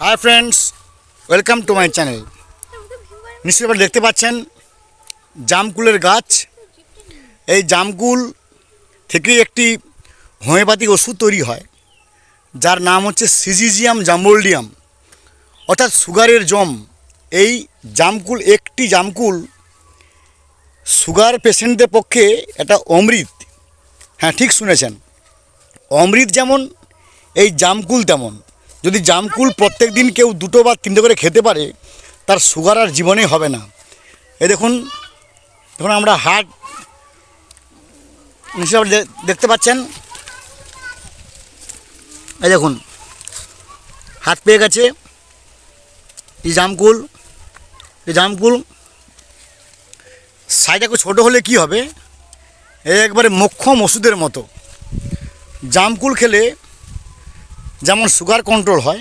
Hi friends, welcome to my channel. নিশ্চয়ই আপনারা দেখতে পাচ্ছেন জামকুলের গাছ। এই জামকুল থেকে একটি হোমিওপ্যাথিক ওষুধ তৈরি হয়, যার নাম হচ্ছে সিজিজিয়াম জাম্বোল্ডিয়াম, অর্থাৎ সুগারের জম। এই জামকুল, একটি জামকুল সুগার পেশেন্টদের পক্ষে এটা অমৃত। হ্যাঁ, ঠিক শুনেছেন, অমৃত যেমন এই জামকুল তেমন। যদি জামকুল প্রত্যেক দিন কেউ 2 বা 3টে করে খেতে পারে, তার সুগার আর জীবনে হবে না। এই দেখুন, এখন আমরা হাট নিশ্চয়ই দেখতে পাচ্ছেন। এই দেখুন, হাত পেয়ে গেছে এই জামকুল। সাইজ একটু ছোটো হলে কি হবে, একবারে মোক্ষম ওষুধের মতো। জামকুল খেলে যেমন সুগার কন্ট্রোল হয়,